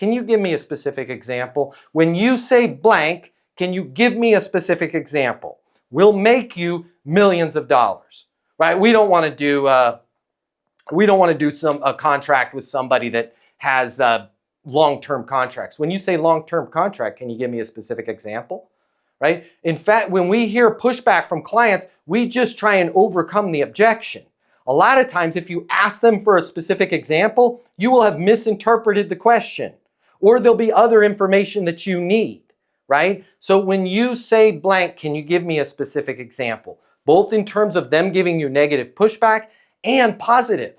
can you give me a specific example? When you say blank, can you give me a specific example? We'll make you millions of dollars, right? We don't want to do a contract with somebody that has long-term contracts. When you say long-term contract, can you give me a specific example? Right? In fact, when we hear pushback from clients, we just try and overcome the objection. A lot of times, if you ask them for a specific example, you will have misinterpreted the question, or there'll be other information that you need, right? So when you say blank, can you give me a specific example? Both in terms of them giving you negative pushback and positive,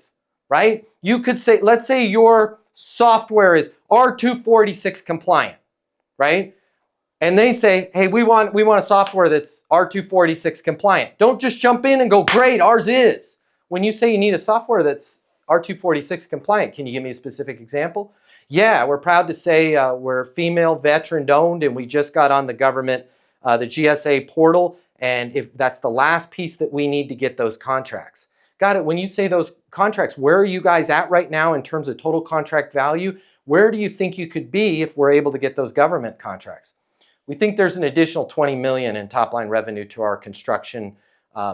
right? You could say, let's say your software is R246 compliant, right? And they say, hey, we want a software that's R246 compliant. Don't just jump in and go, great, ours is. When you say you need a software that's R246 compliant, can you give me a specific example? Yeah, we're proud to say we're female veteran owned, and we just got on the government, the GSA portal. And if that's the last piece that we need to get those contracts. Got it. When you say those contracts, where are you guys at right now in terms of total contract value? Where do you think you could be if we're able to get those government contracts? We think there's an additional 20 million in top line revenue to our construction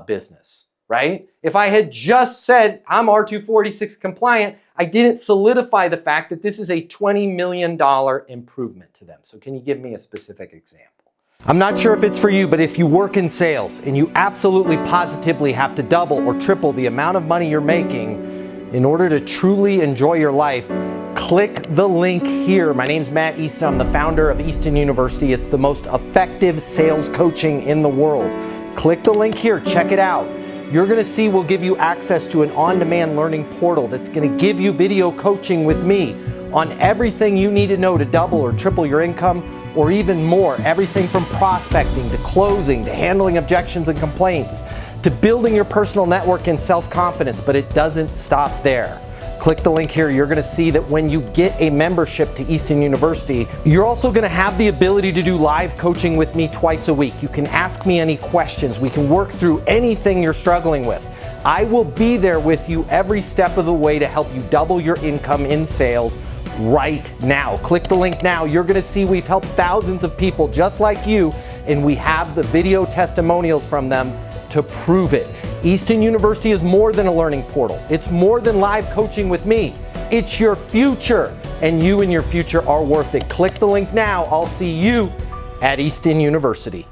business, right? If I had just said I'm R246 compliant, I didn't solidify the fact that this is a $20 million improvement to them. So can you give me a specific example? I'm not sure if it's for you, but if you work in sales and you absolutely positively have to double or triple the amount of money you're making in order to truly enjoy your life, click the link here. My name's Matt Easton. I'm the founder of Easton University. It's the most effective sales coaching in the world. Click the link here. Check it out. You're going to see we'll give you access to an on-demand learning portal that's going to give you video coaching with me on everything you need to know to double or triple your income, or even more. Everything from prospecting to closing to handling objections and complaints to building your personal network and self-confidence. But it doesn't stop there. Click the link here. You're going to see that when you get a membership to Easton University, you're also going to have the ability to do live coaching with me twice a week. You can ask me any questions. We can work through anything you're struggling with. I will be there with you every step of the way to help you double your income in sales right now. Click the link now. You're going to see we've helped thousands of people just like you, and we have the video testimonials from them to prove it. Easton University is more than a learning portal. It's more than live coaching with me. It's your future, and you and your future are worth it. Click the link now. I'll see you at Easton University.